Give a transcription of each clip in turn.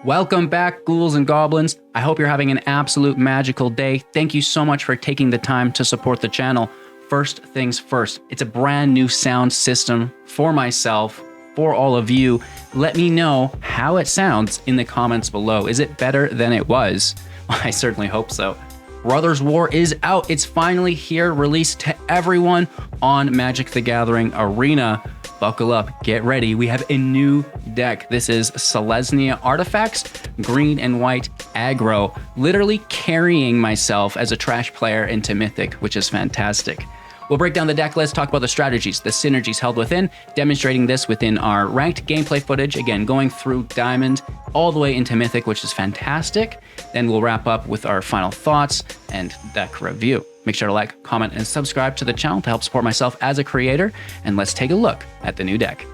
Welcome back, ghouls and goblins. I hope you're having an absolute magical day. Thank you so much for taking the time to support the channel. First things first, it's a brand new sound system for myself, for all of you. Let me know how it sounds in the comments below. Is it better than it was? I certainly hope so. Brothers War is out. It's finally here, released to everyone on Magic the Gathering Arena. Buckle up, get ready. We have a new deck. This is Selesnya Artifacts, green and white aggro, literally carrying myself as a trash player into Mythic, which is fantastic. We'll break down the deck list, talk about the strategies, the synergies held within, demonstrating this within our ranked gameplay footage, again, going through Diamond all the way into Mythic, which is fantastic. Then we'll wrap up with our final thoughts and deck review. Make sure to like, comment, and subscribe to the channel to help support myself as a creator, and let's take a look at the new deck.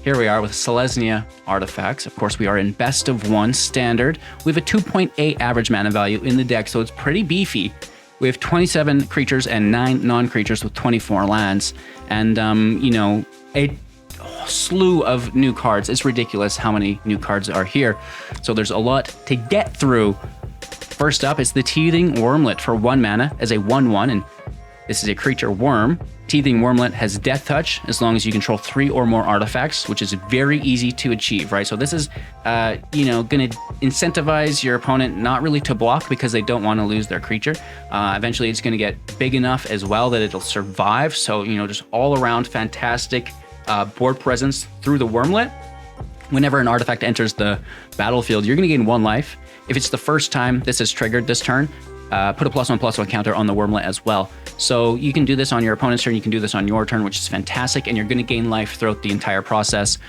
Here we are with Selesnya Artifacts. Of course, we are in best of one standard. We have a 2.8 average mana value in the deck, so it's pretty beefy. We have 27 creatures and 9 non-creatures with 24 lands, and you know, a slew of new cards. It's ridiculous how many new cards are here. So there's a lot to get through. First up is the Teething Wormlet for 1 mana as a 1/1, and this is a creature worm. Teething Wormlet has Death Touch as long as you control 3 or more artifacts, which is very easy to achieve, right? So this is, you know, going to incentivize your opponent not really to block because they don't want to lose their creature. Eventually, it's going to get big enough as well that it'll survive. So, you know, just all around fantastic board presence through the Wormlet. Whenever an artifact enters the battlefield, you're going to gain 1 life. If it's the first time this is triggered this turn, put a +1/+1 counter on the Wormlet as well. So you can do this on your opponent's turn, you can do this on your turn, which is fantastic, and you're going to gain life throughout the entire process,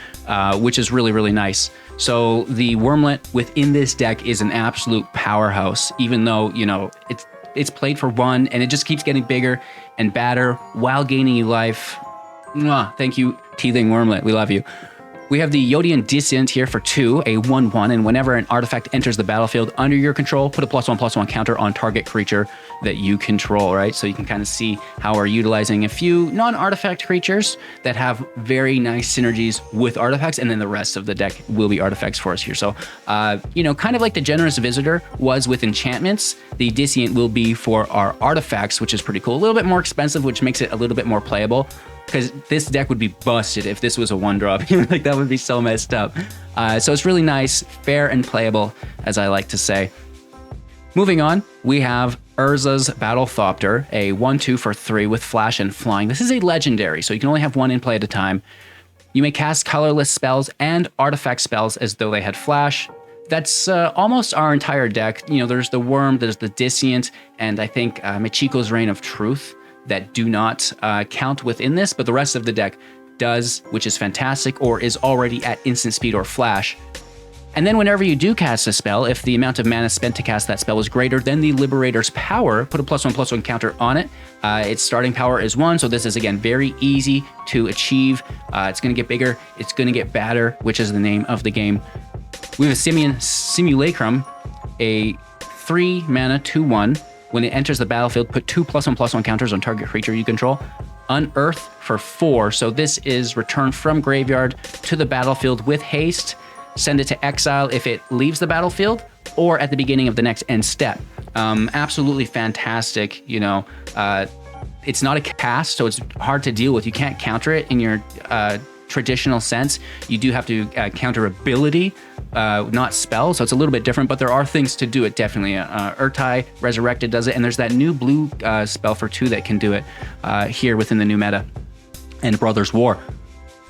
which is really, really nice. So the Wormlet within this deck is an absolute powerhouse, even though, you know, it's played for 1, and it just keeps getting bigger and badder while gaining you life. Mwah, thank you, Teething Wormlet. We love you. We have the Yodian Dissent here for 2, a 1/1, and whenever an artifact enters the battlefield under your control, put a +1/+1 counter on target creature that you control, right? So you can kind of see how we're utilizing a few non-artifact creatures that have very nice synergies with artifacts, and then the rest of the deck will be artifacts for us here. So, you know, kind of like the Generous Visitor was with enchantments, the Dissent will be for our artifacts, which is pretty cool. A little bit more expensive, which makes it a little bit more playable, because this deck would be busted if this was a 1-drop. Like, that would be so messed up. So it's really nice, fair, and playable, as I like to say. Moving on, we have Urza's Battlethopter, a 1/2 for 3 with flash and flying. This is a legendary, so you can only have 1 in play at a time. You may cast colorless spells and artifact spells as though they had flash. That's almost our entire deck. You know, there's the Worm, there's the Dissent, and I think Michiko's Reign of Truth that do not count within this, but the rest of the deck does, which is fantastic, or is already at instant speed or flash. And then whenever you do cast a spell, if the amount of mana spent to cast that spell is greater than the Liberator's power, put a +1/+1 counter on it. Its starting power is 1, so this is, again, very easy to achieve. It's going to get bigger, it's going to get badder, which is the name of the game. We have a Simulacrum, a 3 mana 2/1. When it enters the battlefield, put 2 +1/+1 counters on target creature you control. Unearth for 4. So this is return from graveyard to the battlefield with haste. Send it to exile if it leaves the battlefield or at the beginning of the next end step. Absolutely fantastic. You know, it's not a cast, so it's hard to deal with. You can't counter it in your traditional sense. You do have to counter ability, not spell, so it's a little bit different, but there are things to do it, definitely. Urtai Resurrected does it, and there's that new blue spell for 2 that can do it here within the new meta, and Brothers War.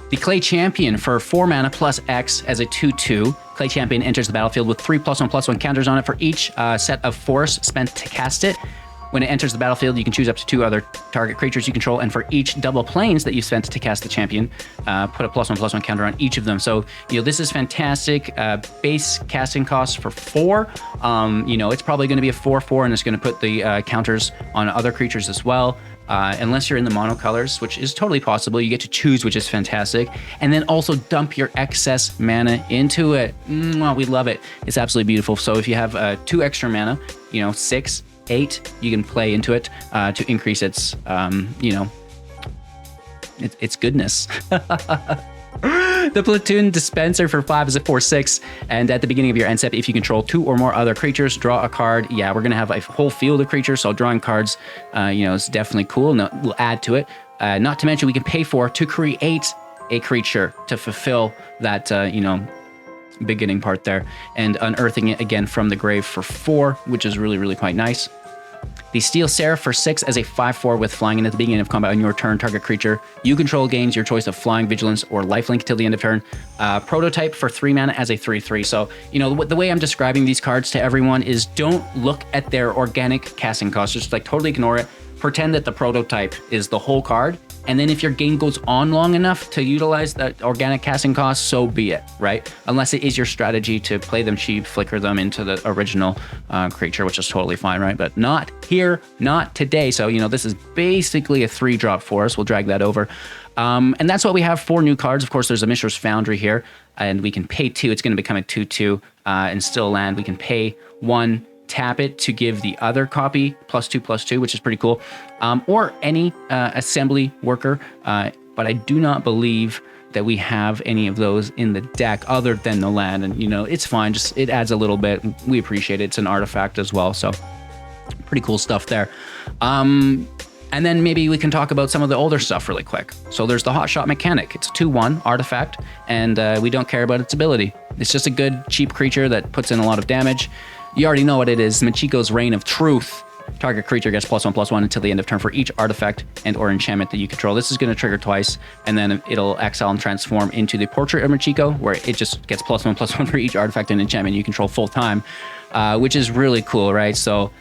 The Clay Champion for 4 mana plus X as a 2/2. Clay Champion enters the battlefield with 3 +1/+1 counters on it for each set of force spent to cast it. When it enters the battlefield, you can choose up to 2 other target creatures you control, and for each double planes that you spent to cast the champion, put a +1/+1 counter on each of them. So, you know, this is fantastic. Base casting cost for 4. You know, it's probably going to be a 4/4, and it's going to put the counters on other creatures as well. Unless you're in the monocolors, which is totally possible. You get to choose, which is fantastic. And then also dump your excess mana into it. We love it. It's absolutely beautiful. So if you have 2 extra mana, you know, 6, 8, you can play into it to increase its, you know, its goodness. The platoon dispenser for 5 is a 4/6, and at the beginning of your end step, if you control 2 or more other creatures, draw a card. Yeah, we're gonna have a whole field of creatures, so drawing cards, you know, is definitely cool. No, we'll add to it. Not to mention, we can pay for to create a creature to fulfill that, you know, beginning part there, and unearthing it again from the grave for 4, which is really, really quite nice. The Steel Seraph for 6 as a 5/4 with flying, and at the beginning of combat on your turn, target creature you control gains your choice of flying, vigilance, or lifelink till the end of turn. Prototype for 3 mana as a 3/3. So, you know, the way I'm describing these cards to everyone is don't look at their organic casting cost. Just like totally ignore it. Pretend that the prototype is the whole card. And then if your game goes on long enough to utilize that organic casting cost, so be it, right? Unless it is your strategy to play them cheap, flicker them into the original creature, which is totally fine, right? But not here, not today. So, you know, this is basically a 3-drop for us. We'll drag that over. And that's what we have for new cards. Of course, there's a Mishra's Foundry here, and we can pay 2. It's going to become a 2/2 and still land. We can pay 1, tap it to give the other copy +2/+2, which is pretty cool, or any assembly worker, but I do not believe that we have any of those in the deck other than the land, and you know, it's fine, just it adds a little bit. We appreciate it. It's an artifact as well, so pretty cool stuff there. And then maybe we can talk about some of the older stuff really quick. So there's the Hot Shot Mechanic. It's a 2/1 artifact, and we don't care about its ability. It's just a good cheap creature that puts in a lot of damage. You already know what it is. Machiko's Reign of Truth. Target creature gets +1/+1 until the end of turn for each artifact and or enchantment that you control. This is going to trigger twice, and then it'll exile and transform into the Portrait of Machiko, where it just gets +1/+1 for each artifact and enchantment you control full time, which is really cool, right? So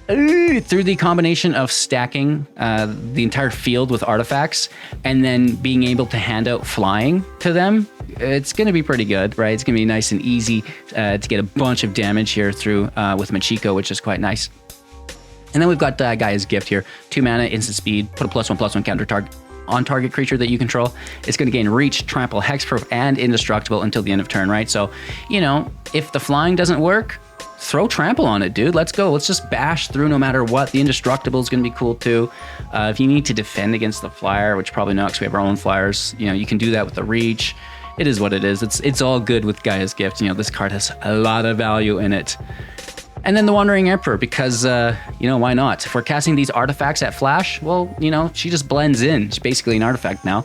through the combination of stacking the entire field with artifacts and then being able to hand out flying to them, it's going to be pretty good, right? It's going to be nice and easy to get a bunch of damage here through with Machiko, which is quite nice. And then we've got Gaia's Gift here. 2 mana, instant speed, put a +1/+1 counter on target creature that you control. It's going to gain reach, trample, hexproof, and indestructible until the end of turn, right? So, you know, if the flying doesn't work, throw trample on it, dude. Let's go. Let's just bash through no matter what. The indestructible is going to be cool too. If you need to defend against the flyer, which probably not because we have our own flyers, you know, you can do that with the reach. It is what it is. It's all good with Gaia's Gift. You know, this card has a lot of value in it. And then the Wandering Emperor, because, you know, why not? If we're casting these artifacts at flash, well, you know, she just blends in. She's basically an artifact now.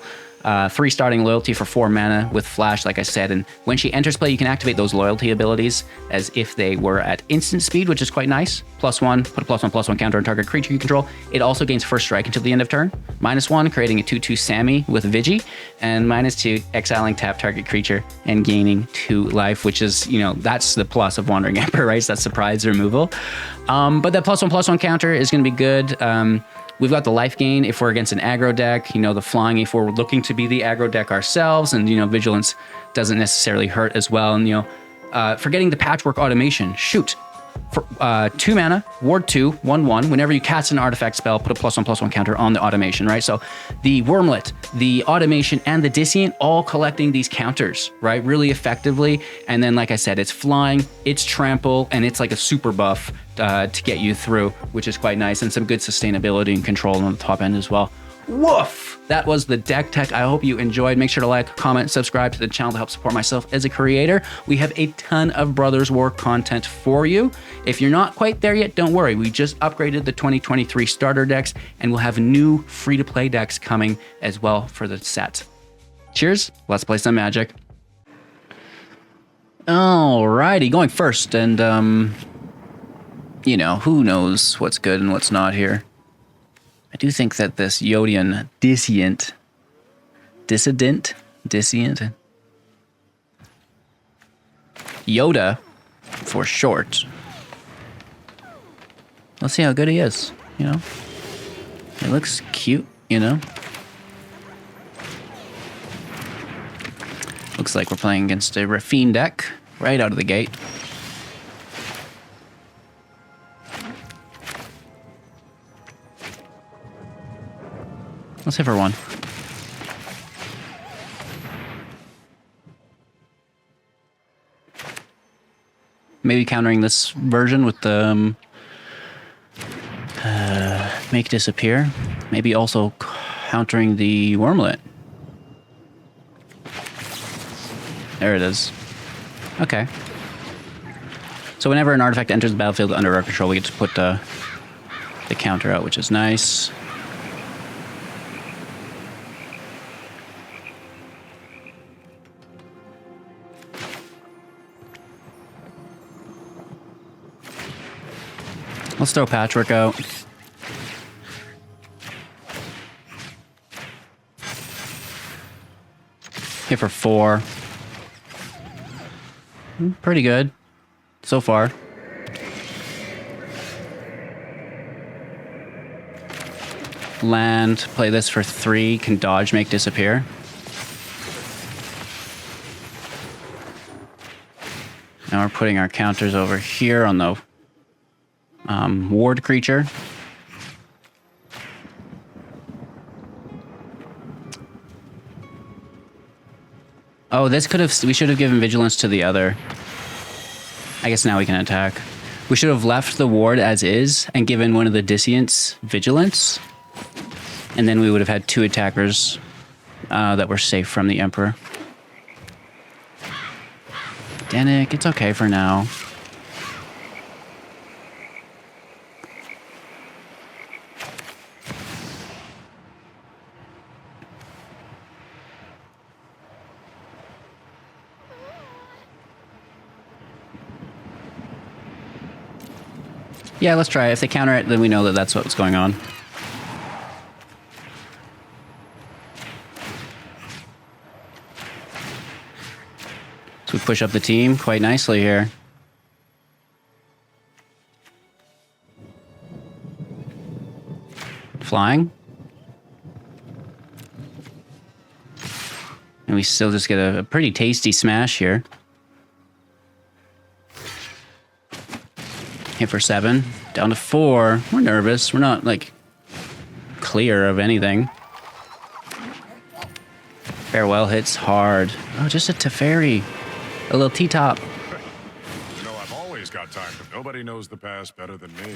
3 starting loyalty for 4 mana with flash, like I said. And when she enters play, you can activate those loyalty abilities as if they were at instant speed, which is quite nice. +1, put a +1/+1 counter on target creature you control. It also gains first strike until the end of turn. -1, creating a 2/2 Sammy with Vigi. And -2, exiling tap target creature and gaining 2 life, which is, you know, that's the plus of Wandering Emperor, right? So that's surprise removal. But that +1/+1 counter is going to be good. We've got the life gain if we're against an aggro deck, you know, the flying if we're looking to be the aggro deck ourselves, and, you know, vigilance doesn't necessarily hurt as well. And, you know, forgetting the patchwork automation, shoot. For 2 mana, ward 2, 1/1. Whenever you cast an artifact spell, put a +1/+1 counter on the automation, right? So the Wormlet, the automation, and the Dissient all collecting these counters, right? Really effectively. And then, like I said, it's flying, it's trample, and it's like a super buff to get you through, which is quite nice, and some good sustainability and control on the top end as well. Woof! That was the deck tech. I hope you enjoyed. Make sure to like, comment, subscribe to the channel to help support myself as a creator. We have a ton of Brothers War content for you. If you're not quite there yet, don't worry. We just upgraded the 2023 starter decks, and we'll have new free-to-play decks coming as well for the set. Cheers. Let's play some Magic. Alrighty, going first, and you know, who knows what's good and what's not here. I do think that this Yodian Dissient, Yoda for short. Let's see how good he is, you know. He looks cute, you know. Looks like we're playing against a Rafine deck right out of the gate. Let's hit for 1. Maybe countering this version with the Make Disappear. Maybe also countering the Wormlet. There it is. Okay. So whenever an artifact enters the battlefield under our control, we get to put the counter out, which is nice. Let's throw Patchwork out. Hit for 4. Pretty good so far. Land, play this for 3, can dodge, make disappear. Now we're putting our counters over here on the ward creature. Oh, this could have... We should have given Vigilance to the other. I guess now we can attack. We should have left the ward as is and given one of the Disscients Vigilance. And then we would have had 2 attackers that were safe from the Emperor. Danik, it's okay for now. Yeah, let's try it. If they counter it, then we know that that's what's going on. So we push up the team quite nicely here. Flying. And we still just get a pretty tasty smash here. Hit for 7. Down to 4. We're nervous. We're not, like, clear of anything. Farewell hits hard. Oh, just a Teferi. A little T-top. You know, I've always got time, but nobody knows the past better than me.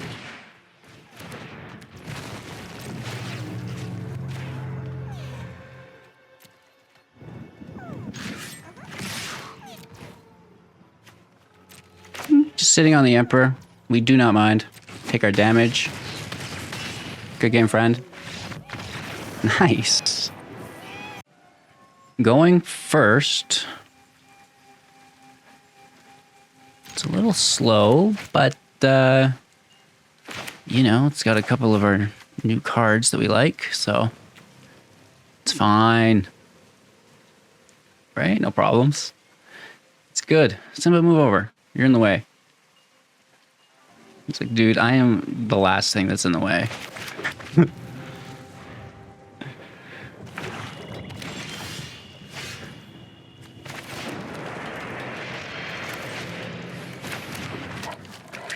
Just sitting on the Emperor. We do not mind. Take our damage. Good game, friend. Nice. Going first. It's a little slow, but, you know, it's got a couple of our new cards that we like, so it's fine. Right? No problems. It's good. Simba, move over. You're in the way. It's like, dude, I am the last thing that's in the way.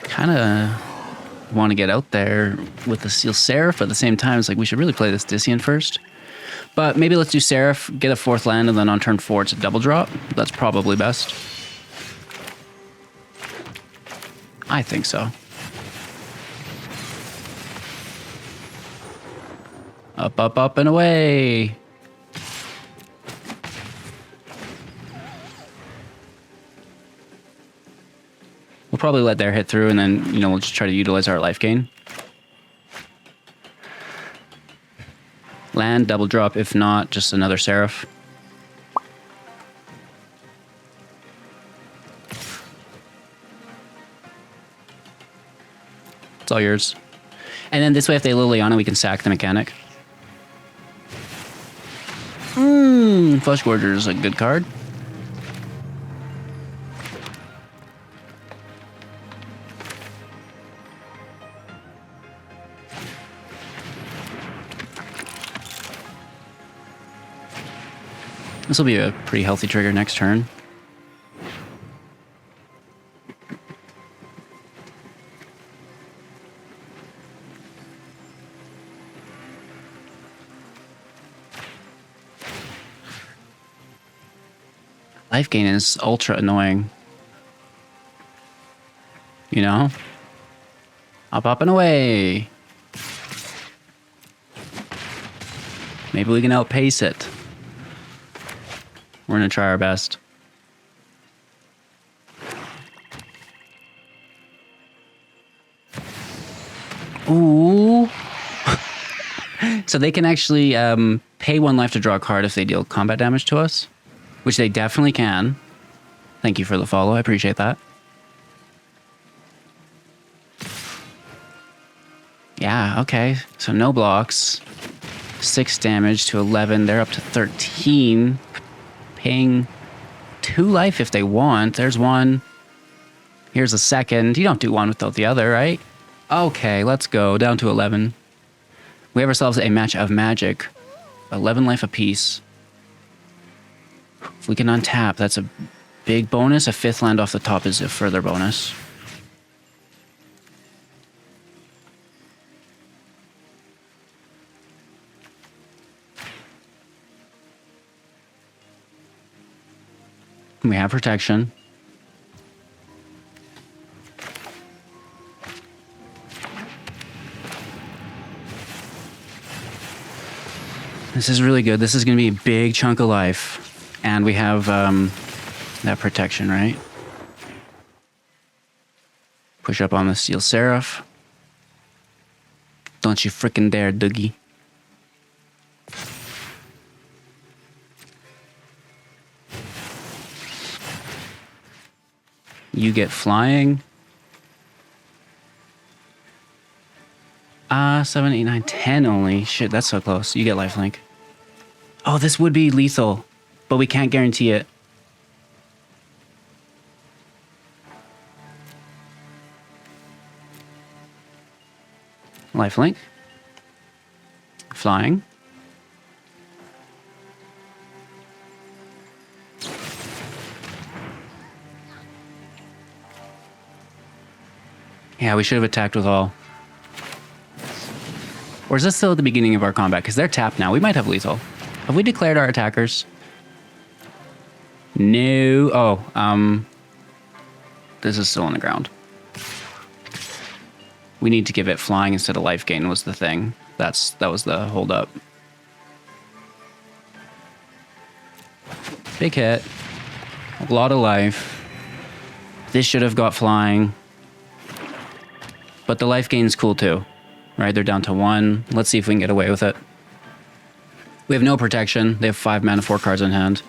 Kind of want to get out there with the Seal Seraph, but at the same time, it's like we should really play this Disscient first. But maybe let's do Seraph, get a 4th land, and then on turn 4 it's a double drop. That's probably best. I think so. Up, up, up, and away. We'll probably let their hit through, and then, you know, we'll just try to utilize our life gain. Land, double drop. If not, just another Seraph. It's all yours. And then this way, if they Liliana, we can sack the mechanic. Flesh Gorger is a good card. This will be a pretty healthy trigger next turn. Life gain is ultra annoying. You know? Up, up, and away. Maybe we can outpace it. We're gonna try our best. Ooh. So they can actually pay 1 life to draw a card if they deal combat damage to us, which they definitely can. Thank you for the follow. I appreciate that. Yeah, okay. So no blocks. 6 damage to 11. They're up to 13. Paying 2 life if they want. There's 1. Here's a second. You don't do 1 without the other, right? Okay, let's go. Down to 11. We have ourselves a match of magic. 11 life apiece. If we can untap, that's a big bonus. A 5th land off the top is a further bonus. We have protection. This is really good. This is going to be a big chunk of life. And we have that protection, right? Push up on the Steel Seraph. Don't you frickin' dare, Dougie. You get flying. 7, 8, 9, 10 only. Shit, that's so close. You get lifelink. Oh, this would be lethal, but we can't guarantee it. Lifelink. Flying. Yeah, we should have attacked with all. Or is this still at the beginning of our combat? Because they're tapped now. We might have lethal. Have we declared our attackers? No. Oh, this is still on the ground. We need to give it flying instead of life gain was the thing. That was the hold up. Big hit. A lot of life. This should have got flying. But the life gain's cool too. Right, they're down to 1. Let's see if we can get away with it. We have no protection. They have 5 mana, 4 cards in hand.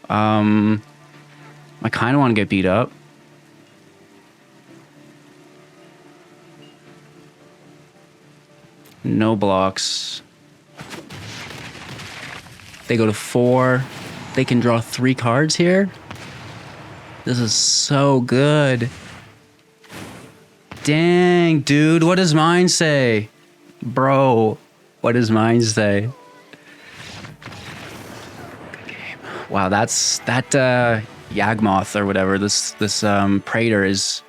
I kind of want to get beat up. No blocks. They go to 4. They can draw 3 cards here. This is so good. Dang, dude. What does mine say? Bro, what does mine say? Wow, that Yagmoth or whatever, this Praetor is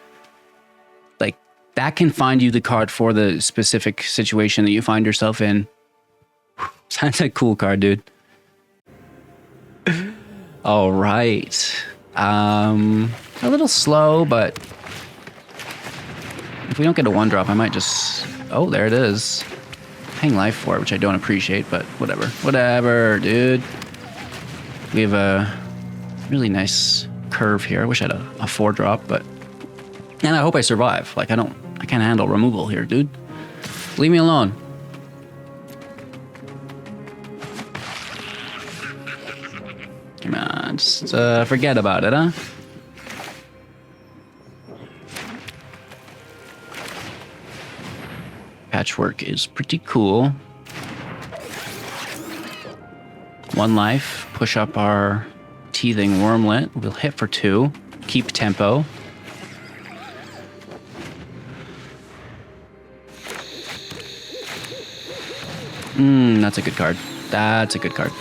like, that can find you the card for the specific situation that you find yourself in. That's a cool card, dude. All right. A little slow, but if we don't get a 1-drop, I might just... Oh, there it is. Paying life for it, which I don't appreciate, but whatever. Whatever, dude. We have a really nice curve here. I wish I had a 4-drop, but... And I hope I survive. Like, I can't handle removal here, dude. Leave me alone. Come on, just forget about it, huh? Patchwork is pretty cool. 1 life. Push up our Teething Wormlet. We'll hit for 2. Keep tempo. That's a good card. That's a good card.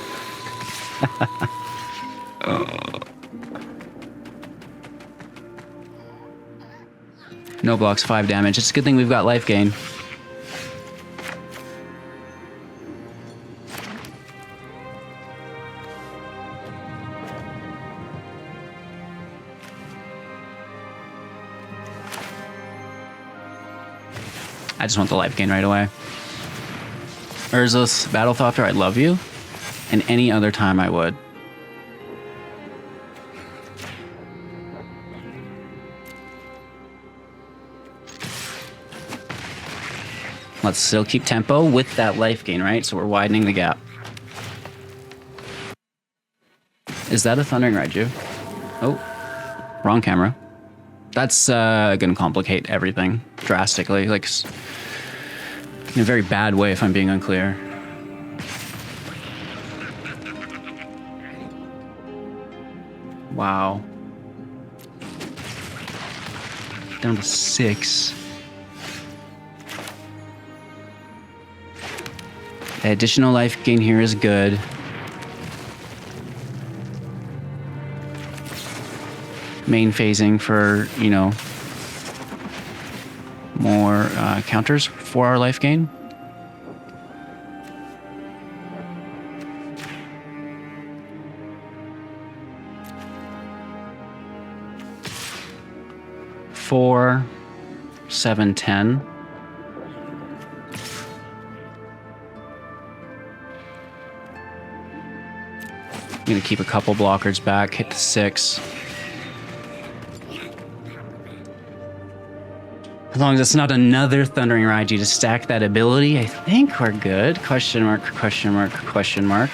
No blocks, 5 damage. It's a good thing we've got life gain. I just want the life gain right away. Urza's Battle Thopter, I love you. And any other time I would. Let's still keep tempo with that life gain, right? So we're widening the gap. Is that a Thundering Raiju? Oh, wrong camera. That's gonna complicate everything drastically, like in a very bad way if I'm being unclear. Wow. Down to 6. The additional life gain here is good. Main phasing for, you know, more counters for our life gain. Four, 7, 10. I'm gonna keep a couple blockers back, hit the 6. As long as it's not another Thundering Raiju to stack that ability, I think we're good. Question mark, question mark, question mark.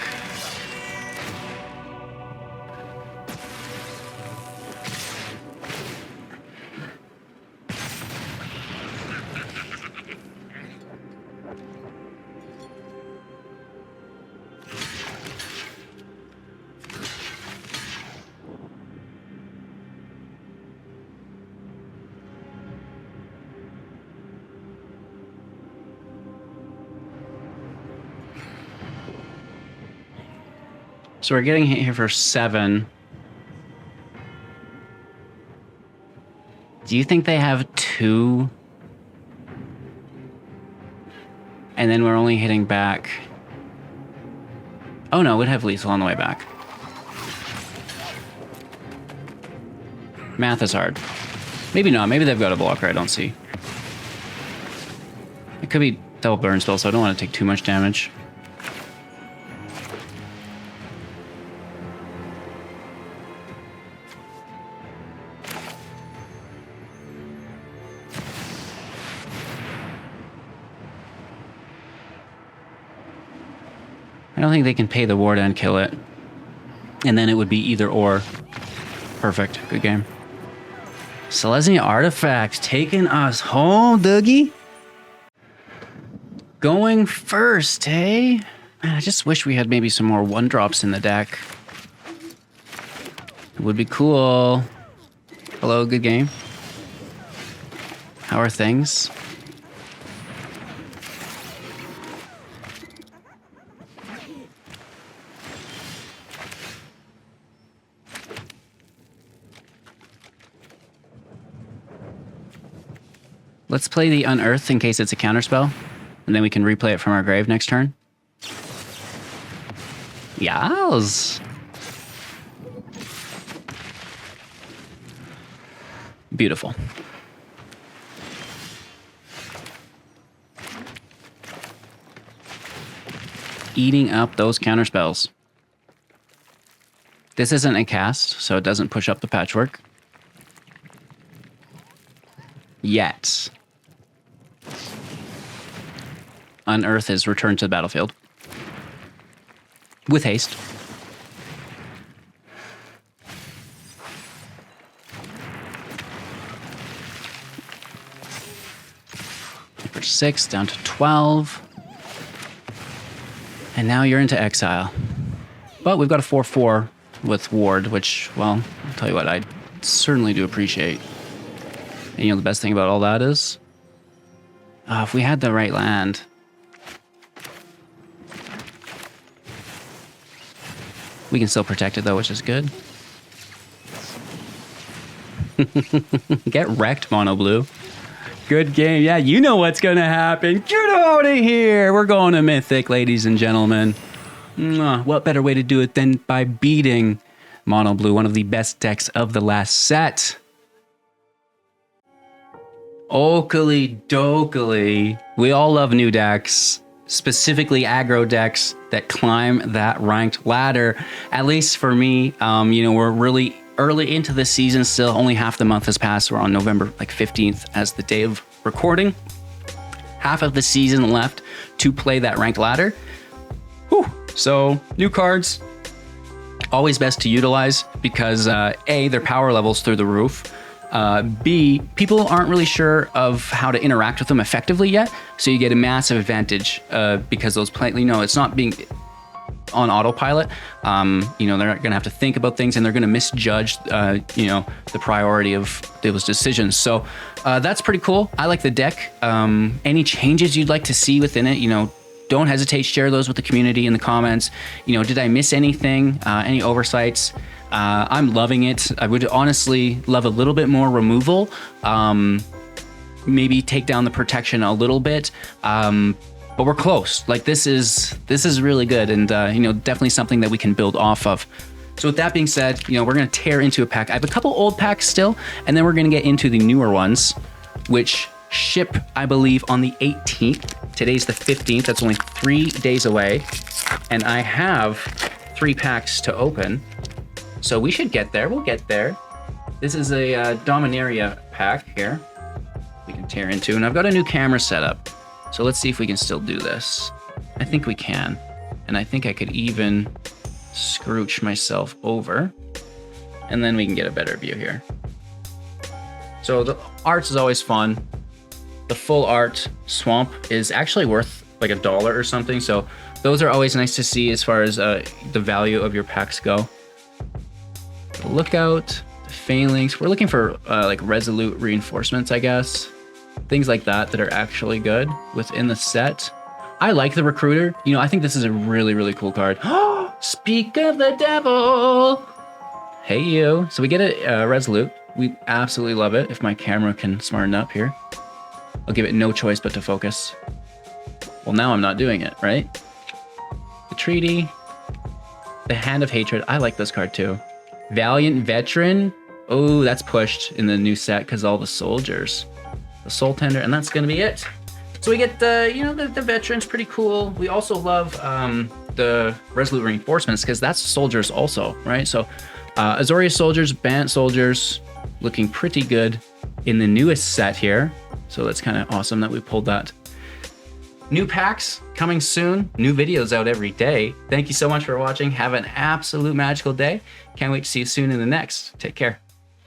So we're getting hit here for 7. Do you think they have 2? And then we're only hitting back. Oh no, we'd have lethal on the way back. Math is hard. Maybe not. Maybe they've got a blocker I don't see. It could be double burn spell, so I don't want to take too much damage. I don't think they can pay the ward and kill it. And then it would be either or. Perfect. Good game. Selesnya Artifact taking us home, Dougie. Going first, hey? Man, I just wish we had maybe some more 1-drops in the deck. It would be cool. Hello, good game. How are things? Let's play the Unearth in case it's a counterspell, and then we can replay it from our grave next turn. Yes. Beautiful. Eating up those counterspells. This isn't a cast, so it doesn't push up the patchwork. Yet. Unearth is returned to the battlefield. With haste. For 6, down to 12. And now you're into exile. But we've got a 4/4 with ward, which, well, I'll tell you what, I certainly do appreciate. And you know the best thing about all that is? If we had the right land. We can still protect it though, which is good. Get wrecked, Mono Blue. Good game. Yeah, you know what's going to happen. Get out of here. We're going to Mythic, ladies and gentlemen. What better way to do it than by beating Mono Blue, one of the best decks of the last set. Oakley dokely. We all love new decks, specifically aggro decks that climb that ranked ladder. At least for me, you know, we're really early into the season still. Only half the month has passed. We're on November like 15th as the day of recording. half of the season left to play that ranked ladder. Whew. So new cards, always best to utilize because A, their power level's through the roof. B, people aren't really sure of how to interact with them effectively yet. So you get a massive advantage because those it's not being on autopilot. They're not gonna have to think about things and they're gonna misjudge, the priority of those decisions. So that's pretty cool. I like the deck. Any changes you'd like to see within it, don't hesitate, share those with the community in the comments. Did I miss anything? Any oversights? I'm loving it. I would honestly love a little bit more removal. Maybe take down the protection a little bit. But we're close. Like this is really good, and definitely something that we can build off of. So with that being said, we're gonna tear into a pack. I have a couple old packs still, and then we're gonna get into the newer ones, which ship, I believe, on the 18th. Today's the 15th. That's only 3 days away, and I have 3 packs to open. So we should get there. We'll get there. This is a Dominaria pack here. We can tear into, and I've got a new camera set up. So let's see if we can still do this. I think we can. And I think I could even scrooch myself over and then we can get a better view here. So the arts is always fun. The full art swamp is actually worth like $1 or something. So those are always nice to see as far as the value of your packs go. The lookout, the phalanx. We're looking for like resolute reinforcements, I guess. Things like that are actually good within the set. I like the recruiter. I think this is a really, really cool card. Speak of the devil. Hey, you. So we get a resolute. We absolutely love it. If my camera can smarten up here, I'll give it no choice but to focus. Well, now I'm not doing it, right? The treaty, the hand of hatred. I like this card too. Valiant veteran. Oh, that's pushed in the new set because all the soldiers. The soul tender, and that's gonna be it. So we get the veterans, pretty cool. We also love the resolute reinforcements because that's soldiers also, right? So Azoria soldiers, Bant soldiers, looking pretty good in the newest set here. So that's kind of awesome that we pulled that. New packs coming soon, new videos out every day. Thank you so much for watching. Have an absolute magical day. Can't wait to see you soon in the next. Take care.